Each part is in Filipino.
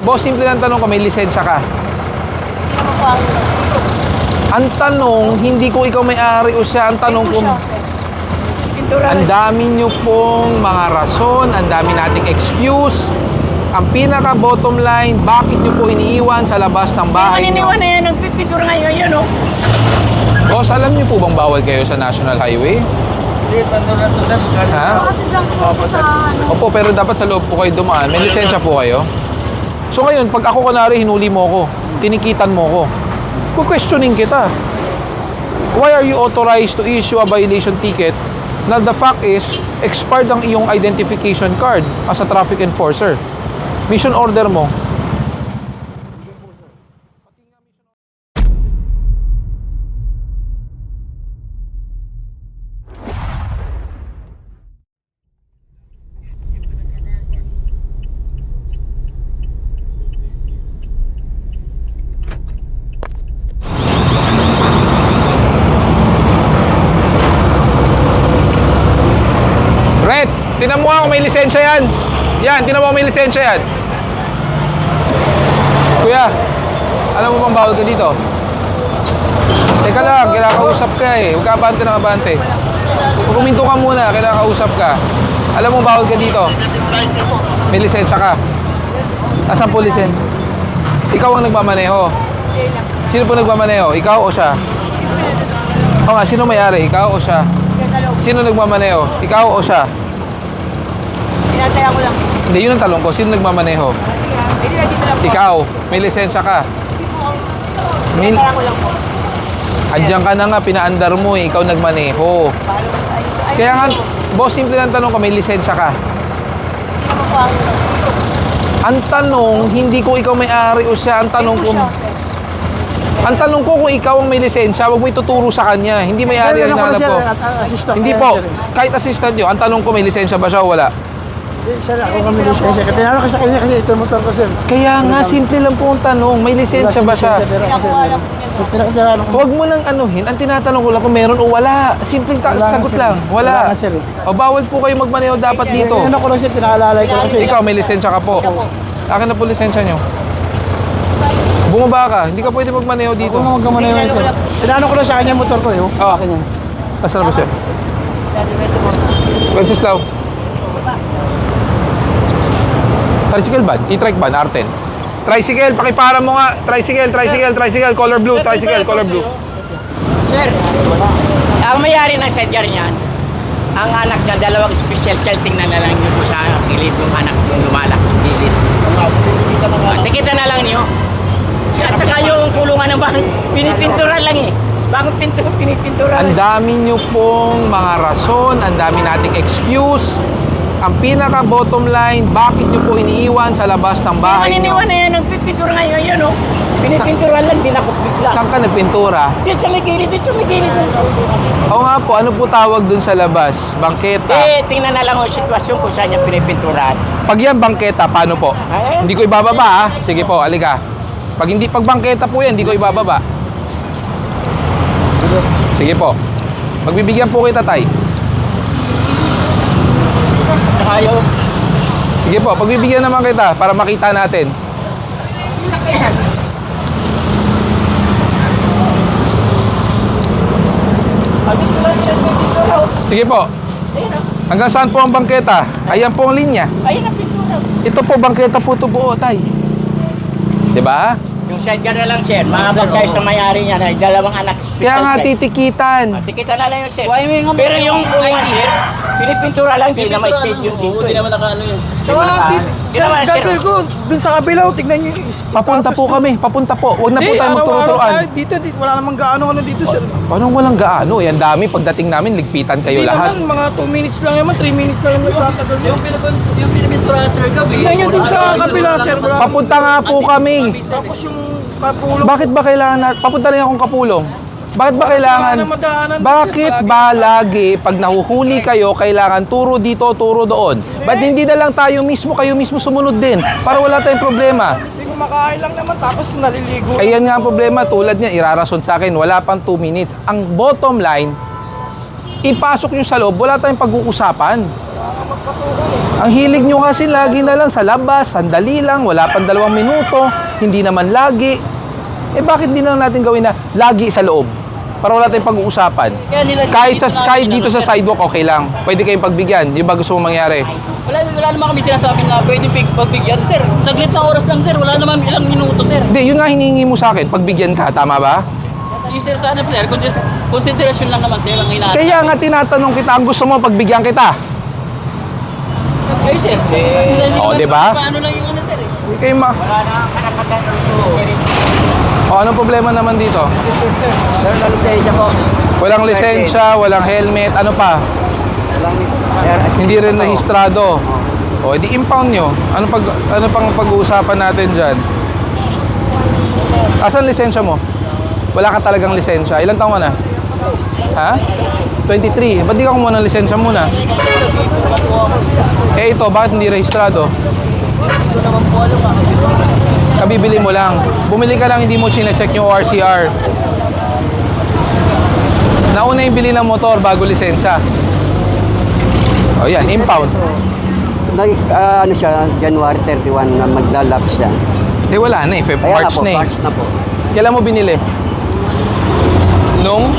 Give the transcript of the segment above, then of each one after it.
Boss, simple lang tanong ko, may lisensya ka? Ang tanong, hindi ko ikaw may-ari o siya. Ang tanong ko, ang dami nyo pong mga rason, ang dami nating excuse. Ang pinaka bottom line, bakit nyo po iniiwan sa labas ng bahay nyo? Maniniwan na yan, nagpipintura ngayon yan, oh. Boss, alam nyo po bang bawal kayo sa National Highway? Ha? Opo, pero dapat sa loob po kayo dumaan. May lisensya po kayo? So ngayon, pag ako kunwari hinuli mo ko, tinikitan mo ko, questioning kita. Why are you authorized to issue a violation ticket na the fact is, expired ang iyong identification card as a traffic enforcer? Mission order mo. Red, tinan mo ako, may lisensya yan. Yan, tinan mo may lisensya yan. Kuya, alam mo bang bawal ka dito? Teka lang, kailangan kausap ka eh. Huwag ka abante ng abante. Kuminto ka muna, kailangan kausap ka. Alam mo bawal ka dito? May lisensya ka. Asan po lisen? Ikaw ang nagmamaneho. Sino po nagmamaneho? Ikaw o siya? O nga, sino may-ari? Ikaw o siya? Sino nagmamaneho? Ikaw o siya? Tinataya ko lang. Hindi, yun ang talong ko. Sino nagmamaneho? Ikaw, may lisensya ka. May... Tinataya ko lang po. Andiyan ka na nga, pinaandar mo eh. Ikaw nagmaneho. Kaya nga, boss, simple lang tanong ko, may lisensya ka? Ang tanong, hindi ko ikaw may-ari o siya. Ang tanong ko, kung ikaw ang may lisensya, huwag mo ituturo sa kanya. Hindi may-ari ang hinahanap ko. Hindi po, kahit assistant nyo. Ang tanong ko, may lisensya ba siya o wala? Sir, ako kami lisensya. Tinanong ko sa kanya kasi ito motor ko, sir. Kaya nga, simple lang po ang tanong, may lisensya ba siya? Huwag mo nang anuhin. Ang tinatanong ko lang kung meron o wala. Simpleng sagot lang. Wala. O bawal po kayo magmaneho dapat dito. Ano ko lang, sir, pinakalalay ko kasi. Ikaw, may lisensya ka po. Akin na po lisensya nyo. Bumaba ka. Hindi ka pwede magmaneho dito. Ako na magkamaneho yun, sir. Tinanong ko lang sa kanya motor ko, yun. Oh. Akin yan. Asan na ba siya? Wenceslao. Tricycle ban? E-trike ban? Arten? Tricycle, pakipara mo nga. Tricycle, color blue, color blue. Sir, ang mayari ng sadya niyan, ang anak niya, dalawang special child, tingnan na lang niyo po sa kilid ng anak yung lumalak sa kilid. Nakita na lang niyo. At saka yung kulungan ng bahay, pinipintura lang eh. Bagong pinipintura Ang lang. dami nyo pong mga rason, ang dami nating excuse. Ang pinaka bottom line, bakit nyo po iniiwan sa labas ng bahay nyo? Maniniwan na yan, nagpipintura ngayon yan, oh. Pinipintura lang, di nakot bigla. Saan ka nagpintura? Dito sa may gilid, dito sa may gilid. Oo nga po, ano po tawag dun sa labas? Bangketa. Tingnan na lang ang sitwasyon kung saan niya pinipinturahan. Pag yan bangketa, paano po? Hindi ko ibababa ha. Sige po, alika. Pag bangketa po yan, hindi ko ibababa. Sige po. Magbibigyan po kita, tay. Ayaw. Sige po, pagbibigyan naman kita para makita natin. Sige po. Hanggang saan po ang bangketa? Ayan po ang linya. Ayun ang pintura. Ito po, bangketa po ito buo, tay. Diba? Yung side ka na lang, sir. Mga kayo sa may-ari niya na dalawang anak. Kaya nga titikitan. Tikita na lang yun, sir. Pero yung kulungan, sir, pinipintura lang, hindi na may state yun dito. Hindi naman nakaano yun. Sir, ko, dun sa kabilaw, tignan nyo. Papunta po kami, papunta po. Huwag na po tayo magturuturuan. Dito, wala namang gaano dito, sir. Paano walang gaano? Yan dami. Pagdating namin, ligpitan kayo Hindi lahat. naman, mga 2 minutes lang naman, 3 minutes lang naman nagtatagal. Yung pinipintura sir gabi. Tignan nyo dun sa kabila, sir. Papunta nga po kami. Tapos yung kapulong. Bakit ba kailangan na... Papunta rin akong Kapulong. Bakit ba kailangan... Bakit ba lagi pag nahuhuli kayo, kailangan turo dito, turo doon? Ba't hindi na lang tayo mismo, kayo mismo sumunod din? Para wala tayong problema. Hindi kumakain lang naman, tapos naliligo. Ayan nga ang problema, tulad niya, irarason sa akin, wala pang 2 minutes. Ang bottom line, ipasok nyo sa loob, wala tayong pag-uusapan. Ang hilig nyo kasi lagi na lang sa labas, sandali lang, wala pang 2 minuto, hindi naman lagi. Eh bakit di na lang natin gawin na lagi sa loob? Para wala tayong pag-uusapan. Kahit dito sa sidewalk, okay lang. Pwede kayong pagbigyan. Yung ba gusto mong mangyari? Wala naman kami sinasabi na pwedeng pagbigyan, sir. Saglit na oras lang, sir. Wala naman ilang minuto, sir. Hindi, yun nga hinihingi mo sa akin. Pagbigyan ka, tama ba? Yung sir, sana sir, konsiderasyon lang naman, sir, ang hinahanap. Kaya nga tinatanong kita, ang gusto mo, pagbigyan kita. Kayo, sir. Kasi Oo, diba? Paano lang yung ano, sir, eh. Hindi kayo ma... Wala na karapatan uso. O, anong problema naman dito? Sir, lisensya po. Walang lisensya, walang helmet, ano pa? Hindi rin rehistrado. O, edi impound nyo. Ano pang pag-uusapan natin dyan? Asan lisensya mo? Wala ka talagang lisensya. Ilan taon ka na? Ha? 23. Ba't di ka kumuha ng lisensya muna? Eh ito, bakit hindi rehistrado? Kabibili mo lang. Bumili ka lang, hindi mo sine-check yung ORCR. Nauna yung bili ng motor bago lisensya. O yan, impound. Ano siya, January 31 na maglalapse siya. Eh wala na eh, March na eh. March na po. Kailan mo binili? Nung?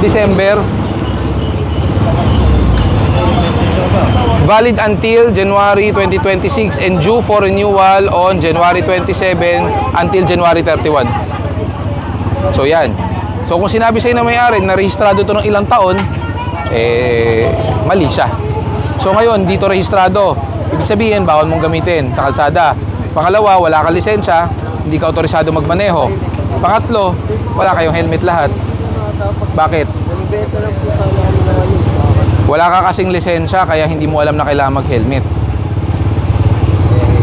December. Valid until January 2026 and due for renewal on January 27 until January 31. So yan. So kung sinabi sa'yo na may-ari na rehistrado to ng ilang taon, eh mali siya. So ngayon, dito rehistrado. Ibig sabihin, bawal mong gamitin sa kalsada. Pangalawa, wala kang lisensya, hindi ka otorisado magmaneho. Pangatlo, wala kayong helmet lahat. Bakit? Wala ka kasing lisensya, kaya hindi mo alam na kailangan mag-helmet.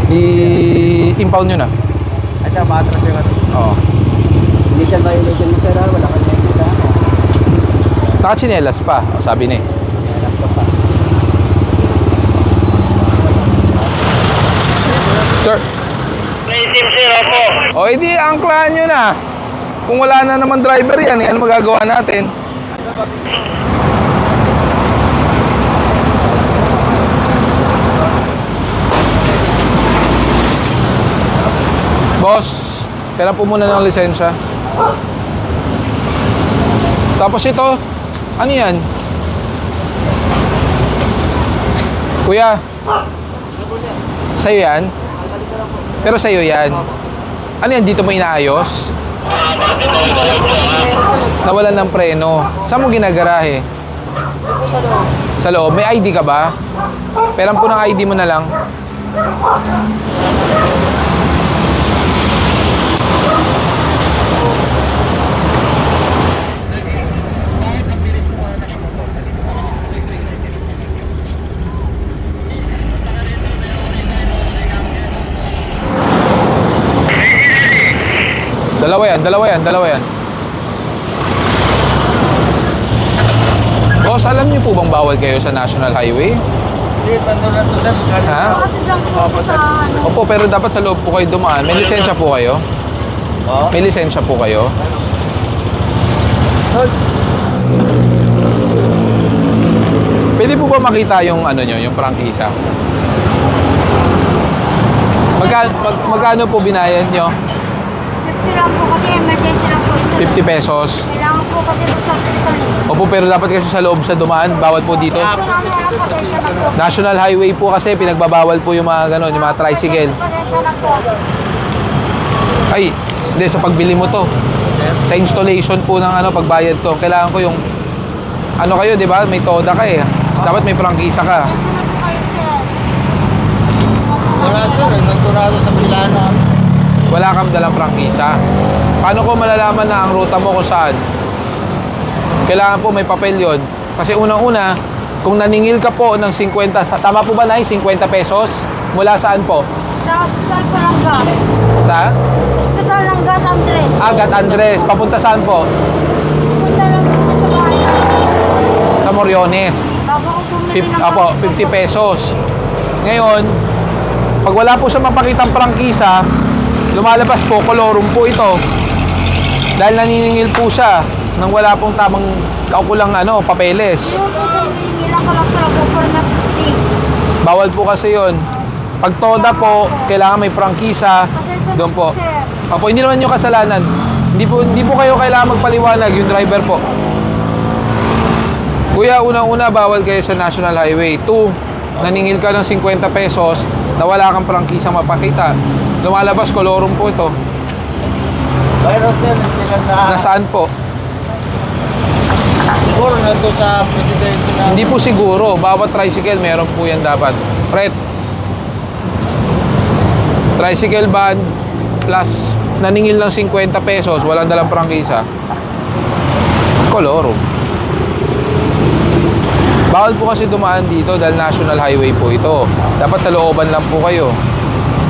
I-impound nyo na. Ay, siya, matras yung ano. Oo. Hindi siya violation mo, sir. Wala kang nakikita. Nakachinelas pa, sabi ni. Sir. O, edi, angklaan nyo na. Kung wala na naman driver yan, ano magagawa natin? Boss, kailan po muna ng lisensya? Tapos ito, ano yan? Kuya, sa'yo yan? Pero sa'yo yan? Ano yan, dito mo inaayos? Nawalan ng preno. Saan mo ginagarahe? Sa loob. May ID ka ba? Peran po ng ID mo na lang. Dalawa yan. Boss, alam niyo po bang bawal kayo sa National Highway? Hindi, tanto na ito, sir. Ha? Opo, pero dapat sa loob po kayo dumaan. May lisensya po kayo? Oo. May lisensya po kayo? Pwede po ba makita yung ano nyo, yung prangkisa? Magkano po binayad nyo? 50 lang po kasi emergency lang po ito. 50 pesos. Kailangan po kasi ito sa hospital eh. Opo, pero dapat kasi sa loob sa dumaan, bawal po dito. Ito namin ang pasensya na po. National Highway po kasi pinagbabawal po yung mga ganon, yung mga tricycle. Pasensya na po. Ay, hindi, sa pagbili mo to. Sa installation po ng ano, pagbayad to. Kailangan ko yung, ano kayo, di ba? May toda ka eh. Dapat may prangkisa ka. Pasensya na po kayo, sir. Wala, sir. Nagturado sa Milano. Wala kang dalang prangkisa. Paano ko malalaman na ang ruta mo kung saan? Kailangan po may papel yon. Kasi unang-una, kung naningil ka po ng 50, tama po ba na 50 pesos? Mula saan po? Sa hospital po lang ga. Sa? Hospital lang ga, Andres. Agat Andres. Papunta saan po? Punta lang po sa bahay namin. Sa Moriones. Bago ako bumili ng Apo, 50 pesos. Ngayon, pag wala po siya mapakitang prangkisa, lumalabas po, kolorum po ito. Dahil naniningil po siya nang wala pong tamang kaukulang papeles. Yung po sa hiningi lang ka lang pala po for not take. Bawal po kasi yon. Pag toda po, kailangan may prangkisa. Pasensya Doon na po. sir. Opo, hindi naman yung kasalanan. Hindi po kayo kailangan magpaliwanag, yung driver po. Kuya, unang-una, bawal kayo sa National Highway. 2, naningil ka ng 50 pesos na wala kang prangkisa mapakita. Lumalabas, kolorum po ito. Pero sir, hindi lang na... Nasaan po? Siguro nandun sa presidente na... Hindi po siguro. Bawat tricycle, meron po yan dapat. Fret. Tricycle ban plus naningil ng 50 pesos, walang dalang prangkisa. Kolorum. Bawal po kasi dumaan dito dahil National Highway po ito. Dapat sa looban lang po kayo.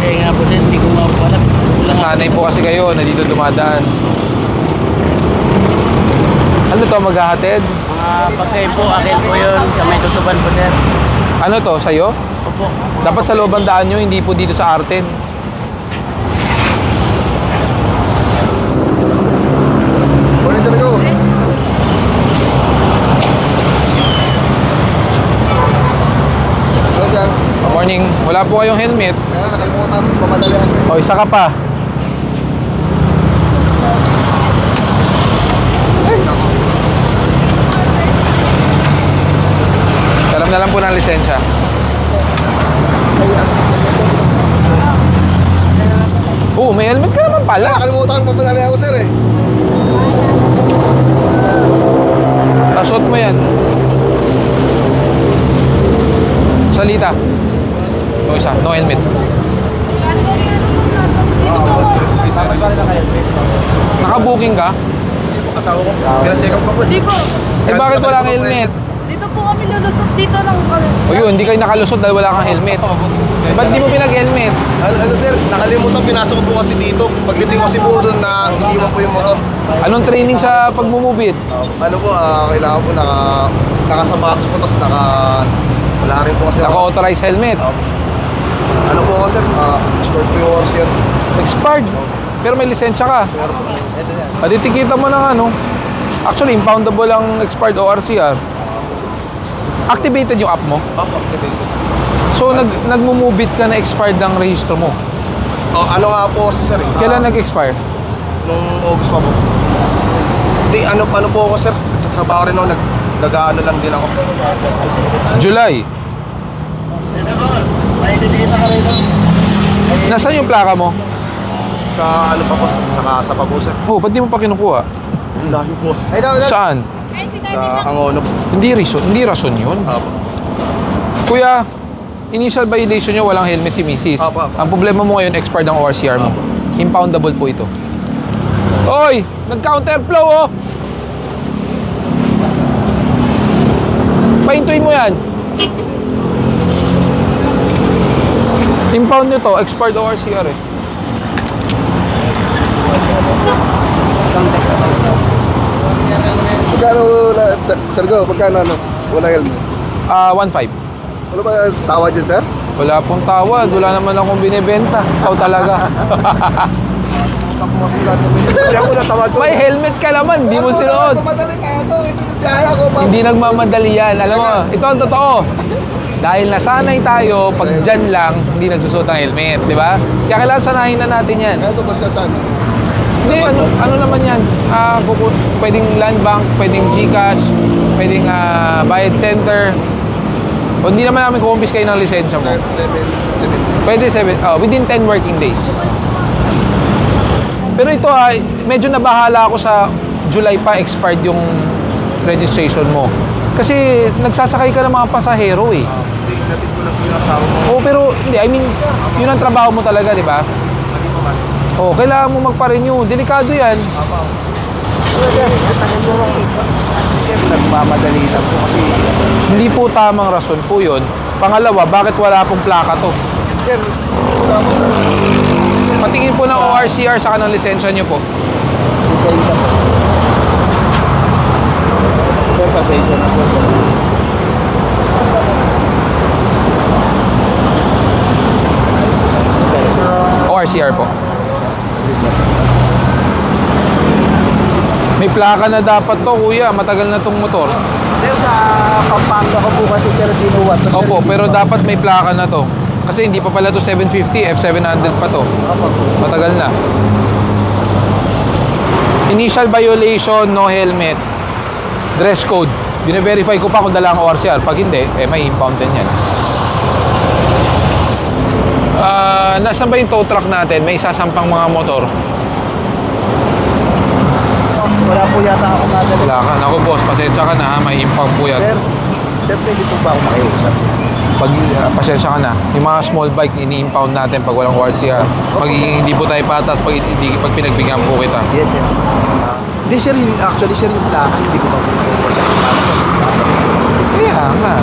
Eh nga po sir, hindi ko nga po alam. Nasanay po kasi kayo na dito dumadaan. Ano to, maghahatid? Mga pagkain po, akin po yun. Sa may tutuban po sir. Ano to, sa'yo? Opo. Dapat sa looban daan nyo, hindi po dito sa Arten. Morning sir, go! Hello sir. Good morning. Wala po kayong helmet. Kaya nakalimutan, pamadali ako. O, isa ka pa. Ay, naku. Alam na lang po ng lisensya. Oo, may helmet ka naman pala. Nakalimutan, pamadali ako sir eh. Tasot mo yan. Salita. No isa, no helmet. Isama ka nila kayo. Naka-booking ka? Hindi po kasama ko. Pina-check up ko po. Di po. Eh bakit wala kang helmet? Dito po kami lulusot. Dito lang kami. O yun, hindi kayo nakalusot dahil wala kang helmet. Ba't di mo pinag-helmet? Ano sir, nakalimutan, pinasok ko po kasi dito. Pagliting ko kasi po doon na siwan po yung motor. Anong training sa pagmumubit? Ano po, kailangan po nakasapatos po, tapos wala rin po kasi ako. Naka-authorized helmet. Ano po kasi, short po yung horse yan. Expired. Pero may lisensya ka. Patitikita mo ng ano. Actually, impoundable ang expired ORCR. Activated yung app mo. Opo, activated. So, nagmumubit ka na expired ng rehistro mo. Ano nga po kasi sir, Kailan nag-expire? nung August pa po. Hindi, ano po ako sir, nagtatrabaho rin ako, nag-ano lang din ako. July. Nasaan yung plaka mo? Sa ano pa po, sa pa po sir. Oh, ba't di mo pa kinukuha? Layo po. Saan? Sa Angono po. Hindi rason yun. Opo. Kuya, initial violation nyo, walang helmet si Mrs. Apo, apo. Ang problema mo ngayon, expired ang ORCR mo. Impoundable po ito. Oy! Nag-counterflow, oh! Pahintuin mo yan. Impound nyo to, expired ORCR eh. Magkano, sir go, magkano ano? Wala helmet. 1.5. Ano ba tawad dyan sir? Wala pong tawad, wala naman akong binibenta. Ikaw talaga. Siya ko natawad ko. May helmet ka naman, di mo sinuot. Pamadali kaya to, kaya ko pa. Hindi nagmamadali yan. Alam mo, ito ang totoo. Dahil nasanay tayo, pag dyan lang, hindi nagsusuot ng helmet, di ba? Kaya kailangan sanayin na natin yan. Ano ba siya saan? Hindi, ano naman yan? Pwedeng land bank, pwedeng GCash, pwedeng bayad center. O hindi naman namin kukumpis kayo ng lisensya mo. 7. Pwede within 10 working days. Pero ito medyo nabahala ako sa July pa expired yung registration mo. Kasi nagsasakay ka ng mga pasahero eh. Napit ko lang po yung asawa mo. Oo, pero hindi, I mean, yun ang trabaho mo talaga, di ba? Oo, kailangan mo magpa-renew. Delikado yan. Nagmamadali lang po kasi. Hindi po tamang rason po yun. Pangalawa, bakit wala pong plaka to? Sir, wala po. Patingin po ng ORCR sa kanang lisensya nyo po. Lisensya po. Sir, pasensya na po sir. ORCR po. May plaka na dapat to, kuya. Matagal na tong motor. Sir, sa sa Pampanga ko po kasi sir, dinuwa to. Opo, pero dapat may plaka na to. Kasi hindi pa pala to 750, F700 pa to. Matagal na. Initial violation, no helmet. Dress code. Bine-verify ko pa kung dala ang ORCR. Pag hindi, may impound din yan. Nasaan ba yung tow truck natin? May sasampang mga motor. Wala po yata ako nadala. Wala ka. Naku boss, pasensya ka na ha. May impound po yan. Sir, pwede po ba ako makiusap? Pag pasensya ka na, yung mga small bike ini-impound natin pag walang ORCR. Magiging hindi po tayo patas pag pinagbigyan po kita. Yes, sir. Hindi, sir. Actually, sir, yung plaka, hindi ko pa po nakukuha sa plaka. Kaya nga.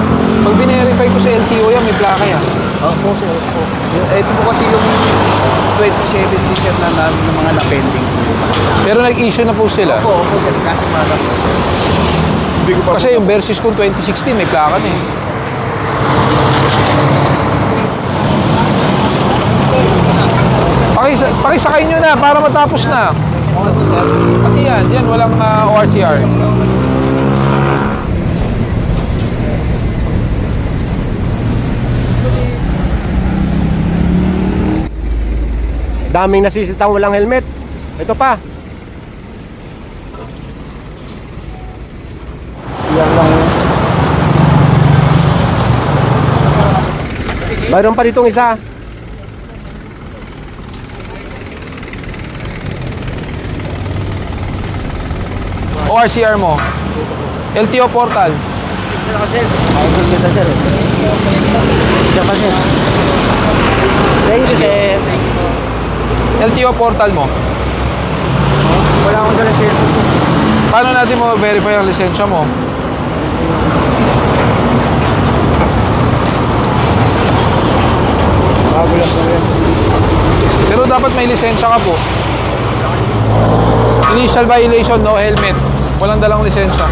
Pag binerify ko sa LTO yan, may plaka yan. Opo, sir. Opo. Ito po kasi yung 2070, sir, na namin ng mga na-pending. Pero nag-issue na po sila. Opo, sir. Kasi marang po, sir. Hindi ko pa Kasi yung versus kung 2016, may plaka na eh. Pakisakay nyo na para matapos na. Pati yan walang ORCR. daming nasisitang walang helmet. Ito pa. Yan lang. Mayroon pa ditong isa. ORCR mo. LTO portal. Thank you, sir. LTO portal mo. Wala akong dala, sir. Paano natin mo verify ang lisensya mo? Bago lang po yan. Pero dapat may lisensya ka po. Initial violation, no helmet. Walang dalang lisensya.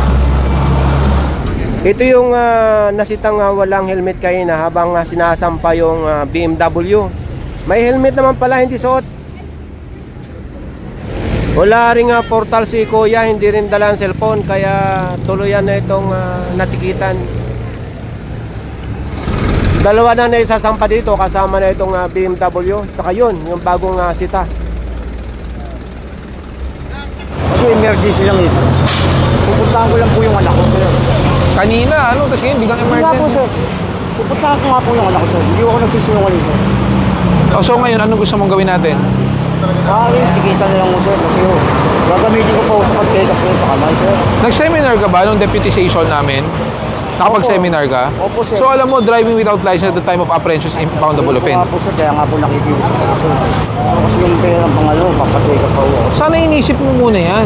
Ito yung nasitang walang helmet kanina habang sinasampa yung BMW. May helmet naman pala, hindi suot. Wala rin portal si Kuya, hindi rin dala ang cellphone, kaya tuluyan na itong natikitan. Dalawa na isasampa dito kasama na itong BMW, saka yun, yung bagong sita. Kasi emergency lang ito. Pupuntahan ko lang po yung anak ko, sir. Kanina, tapos ngayon biglang Hindi nga po, emergency. sir. Pupuntahan ko nga po yung anak ko, sir. Hindi ako nagsisinungaling, sir. So ngayon, anong gusto mong gawin natin? Tikitan na lang mo, sir. Kasi gagamitin ko po sa pag-take up sa kamay, sir. Nag-seminar ka ba nung deputization namin? Nakapag-seminar ka? Opo, sir. So alam mo, driving without license at the time of apprehension is impoundable offense. Nga po, sir. Kaya nga po nakikiusap ako, sir. Kasi yung pera ng pangalo, papatake up ako. Sana inisip mo muna yan.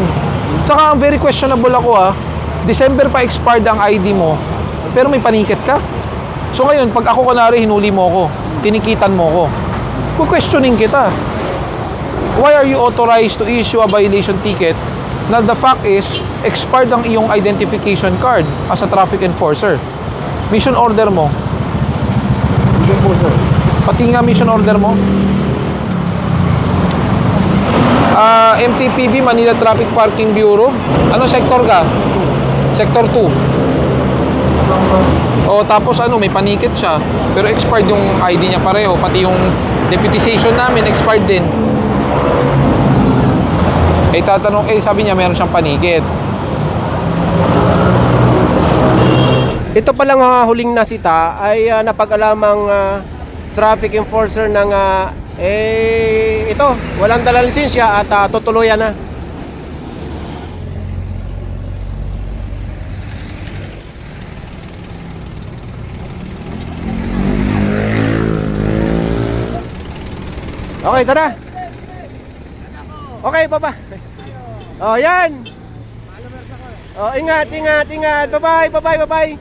Saka very questionable ako December pa expired ang ID mo, pero may paniket ka. So ngayon, pag ako kunwari hinuli mo ko, tinikitan mo ko, questioning kita. Why are you authorized to issue a violation ticket na the fact is, expired ang iyong identification card as a traffic enforcer? Mission order mo. Hindi po, sir. Pati nga mission order mo. MTPB, Manila Traffic Parking Bureau. Ano sector ka? Sector 2. O tapos may panikit siya. Pero expired yung ID niya pareho. Pati yung deputization namin, expired din. Sabi niya meron siyang panikit. Ito palang huling nasita ay napag-alamang traffic enforcer ng ito, walang dala lisensya at tutuluyan na. Okay, tara. Okay, baba. Oh, yan. Oh, ingat. Bye-bye.